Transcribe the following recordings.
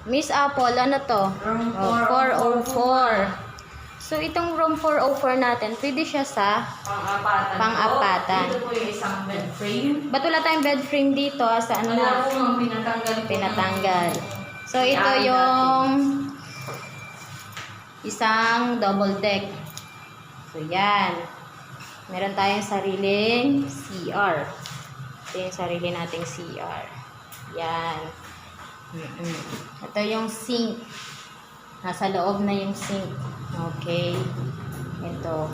Miss Apple, ano to? Room 404. So, itong room 404 natin, pwede siya sa Pang-apatan. Pang-apatan. Ito po yung isang bed frame. ba't wala tayong bed frame dito? Saan Wala na? po mga pinatanggal po. Pinatanggal. So, ito yung isang double deck. So, yan. Meron tayong sariling CR. Ito yung sarili nating CR. Yan. Ito yung sink. Nasa loob na yung sink. Okay. Ito.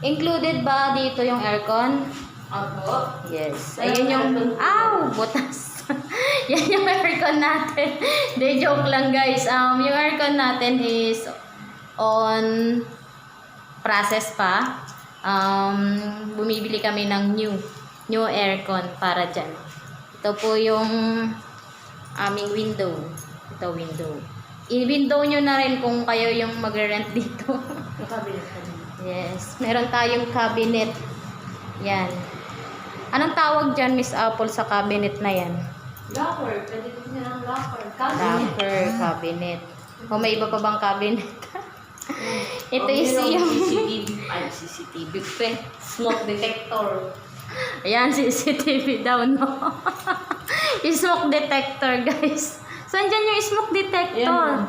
Included ba dito yung aircon? Opo. Yes. Ayun yung... Ow! Butas. Yan yung aircon natin. De, joke lang guys. Yung aircon natin is on process pa. Bumibili kami ng new aircon para dyan. Ito po yung aming window. Ito window. I-window nyo na rin kung kayo yung mag-rent dito. Yes. Meron tayong cabinet. Yan. Anong tawag dyan, Miss Apple, sa cabinet na yan? Locker. Pwede po niya ng locker. Locker, cabinet. O may iba pa bang cabinet? Ito is yung... CCTV. Smoke detector. Ayan, CCTV daw, no? Smoke detector, guys. Saan dyan yung smoke detector?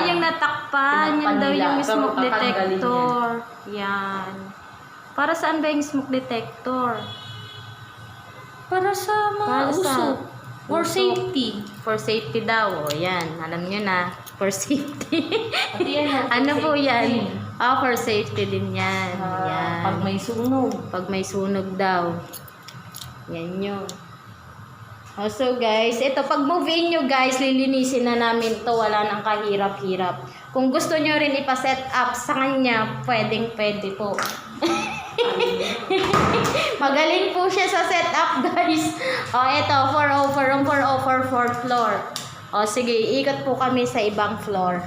Yung natakpan. Yan daw yung smoke detector. Yan. Para saan ba yung smoke detector? Para sa mga usok. For safety. For safety daw. O, yan. Alam nyo na. For safety. Ano po yan? For safety din yan. Yan. Pag may sunog. Pag may sunog daw. Yan yun. So guys, ito pag move-in nyo guys, lilinisin na namin to, wala nang kahirap-hirap. Kung gusto nyo rin ipa-set up sa kanya, pwedeng-pwede po. Magaling po siya sa set up guys. Ito, 404, room 404, 4th floor. Sige, ikot po kami sa ibang floor.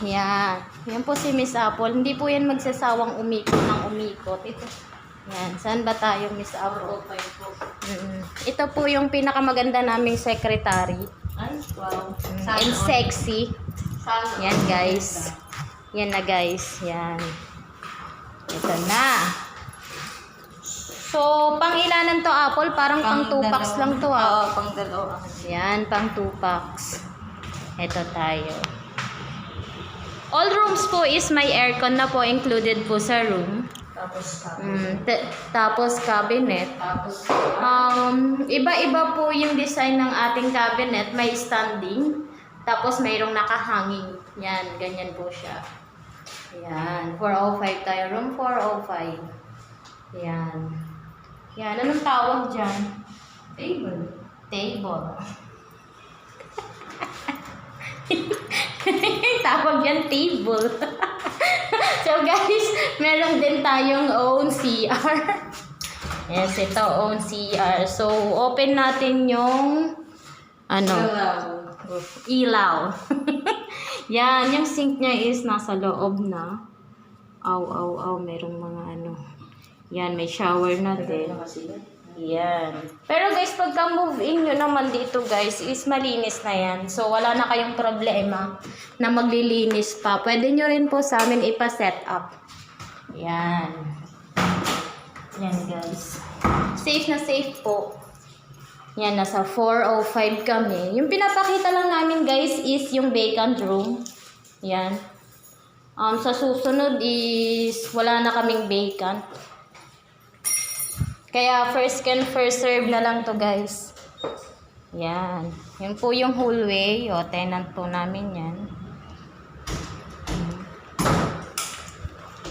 Yan. Yan po si Miss Apple. Hindi po yan magsasawang umikot ng umikot. Ito. Yan. Saan ba tayo, Miss Apple? Ito po yung pinakamaganda naming secretary. Ay, wow. And sexy. Yan, guys. Yan na, guys. Yan. Ito na. So, pang ilanan to, Apple? Parang pang 2 packs lang to, Oo, pang dalawa. Yan, pang 2 packs. Ito tayo. All rooms po is may aircon na po included po sa room. Tapos cabinet. Iba-iba po yung design ng ating cabinet. May standing. Tapos mayroong nakahanging. Yan, ganyan po siya. Yan, 405 tayo. Room 405. Yan. Yan, anong tawag dyan? Table. Table. Tawag yan, table. So guys, meron din tayong own CR. Yes, ito own CR. So open natin yung ilaw. Yan, yung sink niya is nasa loob na. Merong mga Yan, may shower na din. Yan. Pero guys, pagka move in nyo naman dito guys, is malinis na yan. So, wala na kayong problema na maglilinis pa. Pwede nyo rin po sa amin ipa-set up. Yan. Yan guys. Safe na safe po. Yan, nasa 405 kami. Yung pinapakita lang namin guys is yung vacant room. Yan. Sa susunod is wala na kaming vacant. Kaya first can first serve na lang to guys. Yan. Yun po yung hallway. Tenant po namin yan.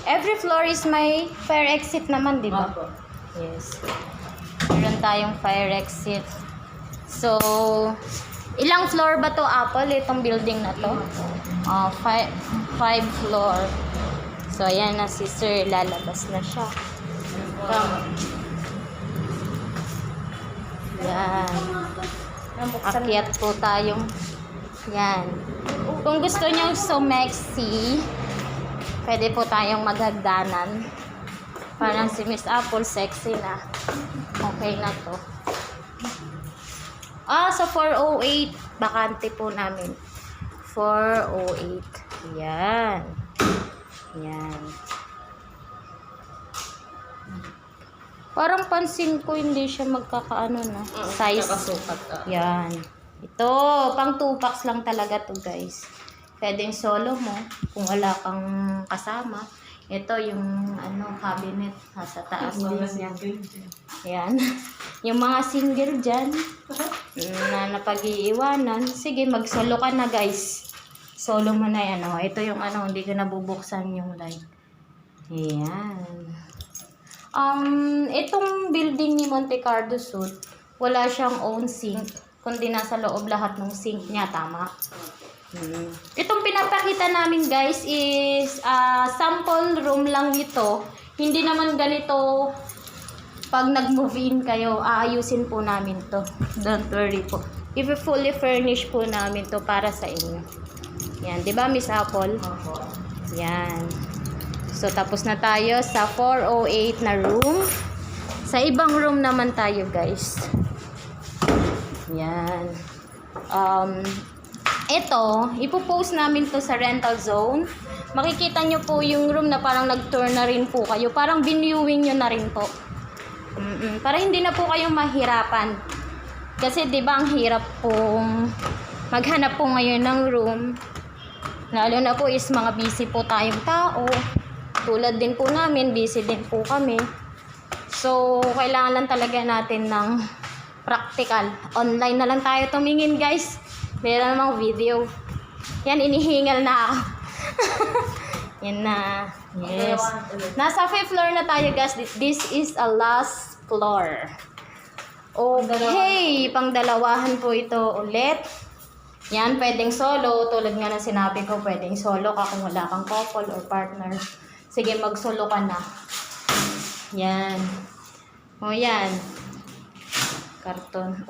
Every floor is may fire exit naman, di ba? Yes. Meron tayong fire exit. So, ilang floor ba to, Apple? Itong building na to? 5 floor. So, ayan na si Sir. Lalabas na siya. Yan. Akyat po tayong yan. Kung gusto nyo sumexy, pwede po tayong maghagdanan. Parang si Miss Apple sexy na. Okay na to. Sa 408. Bakante po namin. 408. Yan. Yan. Parang pansin ko hindi siya magkakaano na. Size. Nakasukat. Yan. Ito, pang 2 packs lang talaga to guys. Pwedeng solo mo kung wala kang kasama. Ito yung cabinet nasa taas din yan. Yan. Yung mga single dyan na napag-iiwanan. Sige, mag-solo ka na guys. Solo mo na yan. Ito yung hindi ko nabubuksan yung light. Yan. Itong building ni Monte Carlo Suite, wala siyang own sink. Kundi nasa loob lahat ng sink niya. Tama? Itong pinapakita namin guys is sample room lang ito. Hindi naman ganito pag nag-move in kayo, aayusin po namin to. Don't worry po. If fully furnished po namin to para sa inyo. Yan, 'di ba Miss Apple? Yan. So tapos na tayo sa 408 na room. Sa ibang room naman tayo guys. Yan. Ito, ipopost namin to sa rental zone. Makikita nyo po yung room na parang nag-tour na rin po kayo. Parang viewing nyo na rin po. Para hindi na po kayong mahirapan. Kasi 'di ba ang hirap pong maghanap po ngayon ng room. Lalo na po is mga busy po tayong tao. Tulad din po namin, busy din po kami. So, kailangan lang talaga natin ng practical. Online na lang tayo tumingin guys. Meron namang video. Yan, inihingal na ako. Yan na. Yes. Nasa 5th floor na tayo guys. This is a last floor. Okay. Pangdalawahan po ito ulit. Yan, pwedeng solo. Tulad nga na sinabi ko, pwedeng solo ka kung wala kang couple or partner. Sige, mag-solo ka na. Yan. Yan. Karton.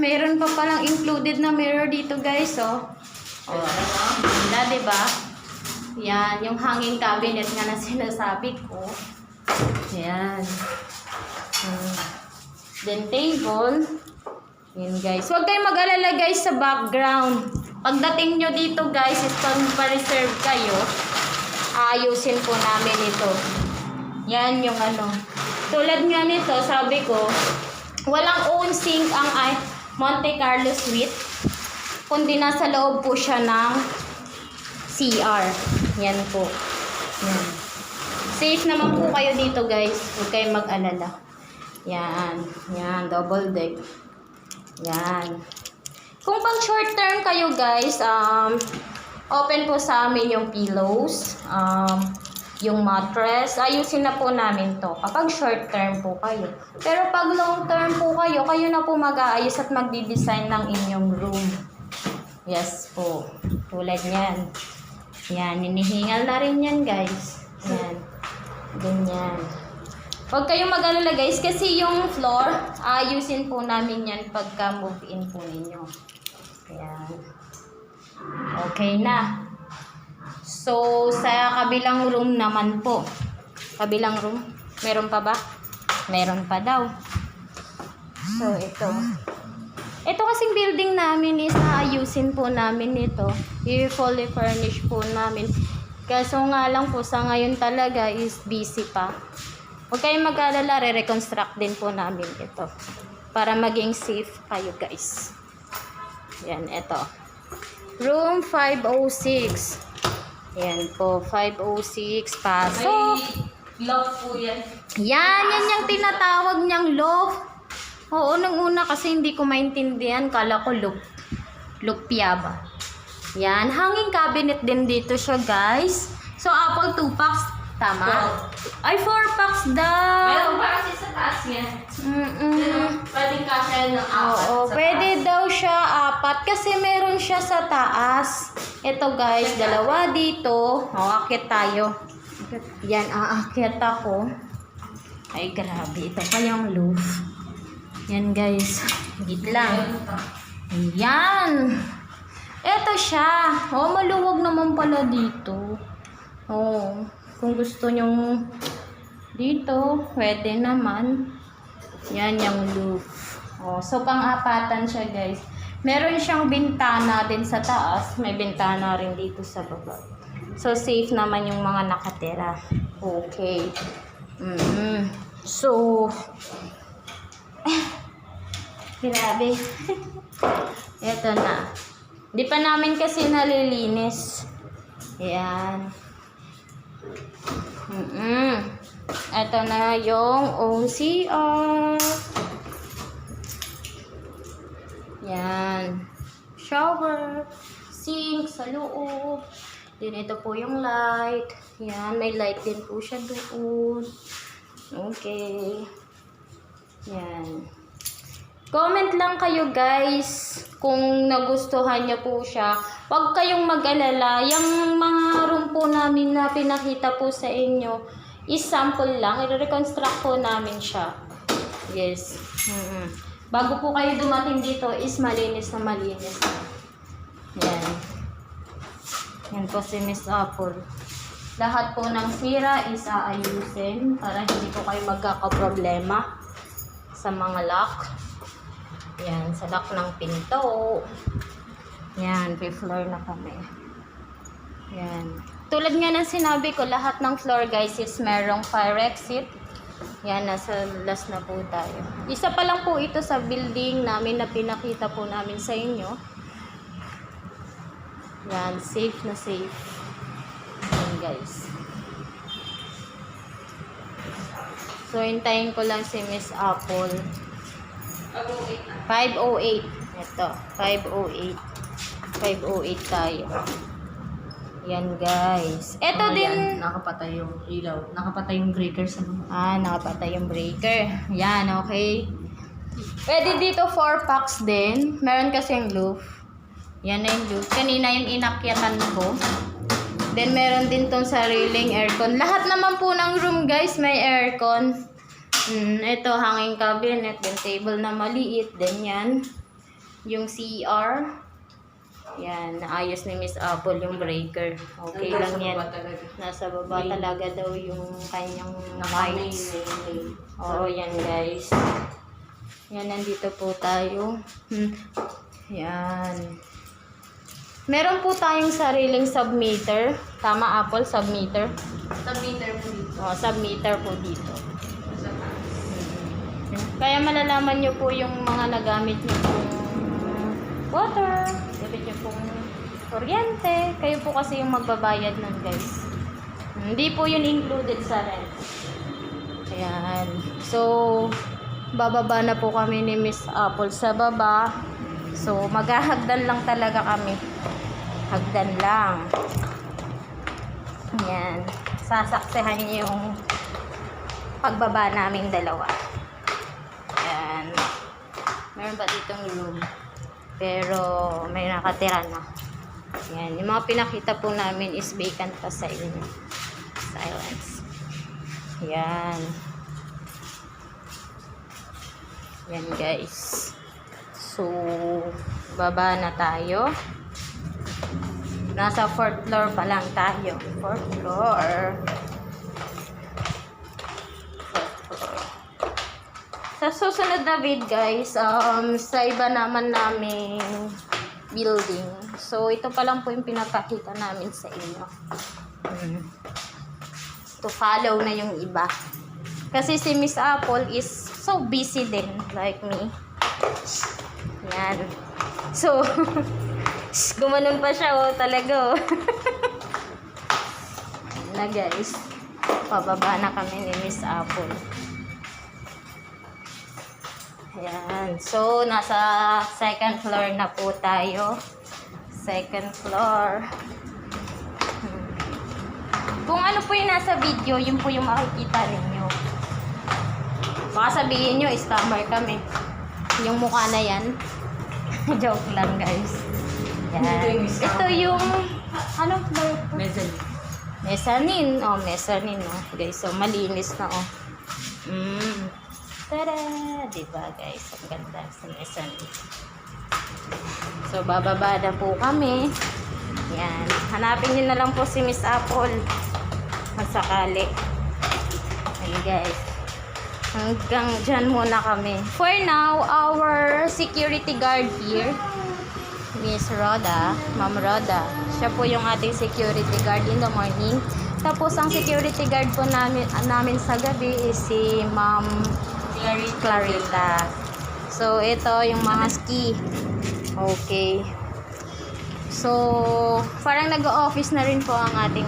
Meron pa palang included na mirror dito guys, ganda, diba? Yan, yung hanging cabinet nga na sinasabi ko. Yan. Then table. Yan guys. Huwag kayong mag-alala guys sa background. Pagdating nyo dito guys, is pag pa-reserve kayo, ayusin po namin ito. Yan yung Tulad nga nito, sabi ko, walang own sink ang Monte Carlo Suite, kundi nasa loob po siya ng CR. Yan po. Yan. Safe naman po kayo dito guys. Huwag kayong mag-alala. Yan. Yan. Double deck. Yan. Kung pang short term kayo guys, open po sa amin yung pillows. Yung mattress, ayusin na po namin to kapag short term po kayo. Pero pag long term po kayo, kayo na po mag-aayos at magdi-design ng inyong room. Yes po. Tulad yan. Yan, hinihingal na rin yan guys. Yan. Ganyan. Huwag kayong mag-alala guys kasi yung floor, ayusin po namin yan pagka move in po ninyo. Yan. Okay na. So, sa kabilang room naman po. Kabilang room. Meron pa ba? Meron pa daw. So, ito. Ito kasing building namin is naayusin po namin ito. I-fully furnish po namin. Kaso nga lang po sa ngayon talaga is busy pa. Huwag kayong mag-alala, re-reconstruct din po namin ito. Para maging safe kayo guys. Yan, ito. Room 506. Yan po, 506. Pasok. Loft po yan. Yan yung tinatawag niyang loft. Oo, nung una kasi hindi ko maintindihan. Kala ko lupya ba. Yan, hanging cabinet din dito siya guys. So, Apple 2 packs. Tama? Ay, 4 packs daw. Meron pa kasi sa taas yan. Pwedeng kasya ng 4. Oo, pwede daw siya 4 kasi meron siya sa taas. Ito guys, dalawa dito. Aakyat tayo. Yan, aakyat ako. Ay, grabe. Ito pa yung roof. Yan guys. Higit lang. Yan. Ito siya. Maluwag naman pala dito. Kung gusto nyong dito, pwede naman. Yan yung roof. Oh, so pang-apatan siya, guys. Meron siyang bintana din sa taas. May bintana rin dito sa baba. So, safe naman yung mga nakatira. Okay. So, grabe. Ito na. Di pa namin kasi nalilinis. Yan. Ito na yung OCR. Yan. Shower. Sink sa loob. Then ito po yung light. Yan. May light din po siya doon. Okay. Yan. Comment lang kayo guys kung nagustuhan niyo po siya. Huwag kayong mag-alala. Yung mga room po namin na pinakita po sa inyo is sample lang. I-reconstruct po namin siya. Yes. Bago po kayo dumating dito is malinis na malinis na. Yan. Yan po si Miss Apple. Lahat po ng sira is aayusin para hindi po kayo magkakaproblema sa mga lock. Yan, sa lock ng pinto. Yan, floor na kami. Yan. Tulad nga ng sinabi ko, lahat ng floor guys is merong fire exit. Yan, nasa last na po tayo. Isa pa lang po ito sa building namin na pinakita po namin sa inyo. Yan, safe na safe. Yan guys. So, hintayin ko lang si Miss Apple. 508. Ito, 508. 508 tayo. Yan guys. Ito din. Nakapatay yung ilaw. Nakapatay yung breaker sa mga. Nakapatay yung breaker. Yan, okay. Pwede dito 4 packs din. Meron kasing roof. Yan na yung roof. Kanina yung inakyatan ko. Then meron din tong sariling aircon. Lahat naman po ng room guys may aircon. Ito hanging cabinet. Then table na maliit. Then yan. Yung CR. Yan. Naayos ni Miss Apple yung breaker. Okay lang yan. Nasa baba talaga daw yung kanyang lights. Oo, yan guys. Yan, nandito po tayo. Yan. Meron po tayong sariling submeter. Tama, Apple? Submeter? Submeter po dito. Oo, submeter po dito. Kaya malalaman nyo po yung mga nagamit nyo pong water, gamit nyo pong kuryente. Kayo po kasi yung magbabayad nun guys. Hindi po yun included sa rent. Ayan. So, bababa na po kami ni Miss Apple sa baba. So, maghahagdan lang talaga kami. Hagdan lang. Ayan. Sasaksehan niyo yung pagbaba naming dalawa. Ayan. Meron pa ditong room. Pero may nakatira na. Ayan. Yung mga pinakita po namin is vacant pa sa inyo. Silence. Ayan. Ayan guys. So, baba na tayo. Nasa 4th floor pa lang tayo. 4th floor. Sa susunod na vid guys, sa iba naman naming building. So, ito pa lang po yung pinapakita namin sa inyo. To follow na yung iba. Kasi si Miss Apple is so busy din, like me. Yan. So, gumanon pa siya, oh, talaga, oh. Na guys, pababa na kami ni Miss Apple. Ayan. So, nasa 2nd floor na po tayo. 2nd floor. Kung ano po yung nasa video, yun po yung makikita ninyo. Baka sabihin nyo, scammer kami. Yung mukha na yan. Joke lang, guys. Yan. Ito yung, anong floor po? Mezzanine. Mezzanine. Oh, mezzanine, oh. Guys, so malinis na, oh. Tada! Diba, guys? Ang ganda sa mezzanine. So, bababa na po kami. Yan. Hanapin nyo na lang po si Miss Apple. Masakali. Ayan, guys. Hanggang dyan muna kami. For now, our security guard here, Miss Rhoda, Ma'am Rhoda. Siya po yung ating security guard in the morning. Tapos, ang security guard po namin sa gabi is si Ma'am Clarita. So, ito yung mga ski. Okay. So, parang nag-office na rin po ang ating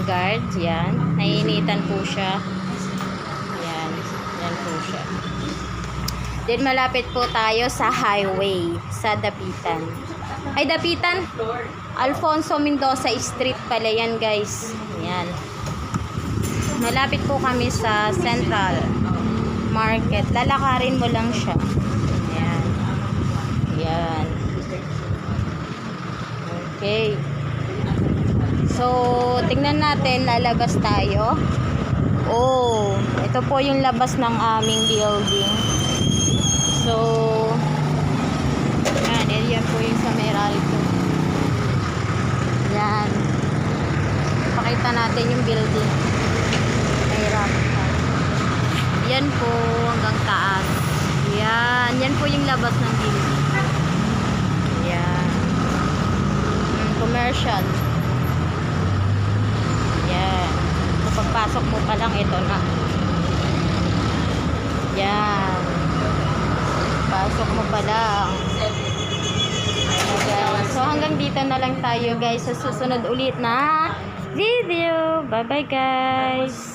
guard. Yan. Naiinitan po siya. Yan. Yan po siya. Then, malapit po tayo sa highway. Sa Dapitan. Ay, Dapitan? Alfonso Mendoza Street pala yan, guys. Yan. Malapit po kami sa Central Market. Lalakarin mo lang siya. Yan. Yan. Okay. So, tingnan natin, lalabas tayo. Oh, ito po yung labas ng aming building. So, yan po yung sa Meralco. Yan. Pakita natin yung building. Mahirap pa. Yan po, hanggang taas. Yan. Yan po yung labas ng building. Yan. Commercial. Yan. So, pagpasok mo pa lang, ito na. Yan. Pasok mo pa lang. Ayan. So, hanggang dito na lang tayo, guys. Sa susunod ulit na video. Bye-bye, guys.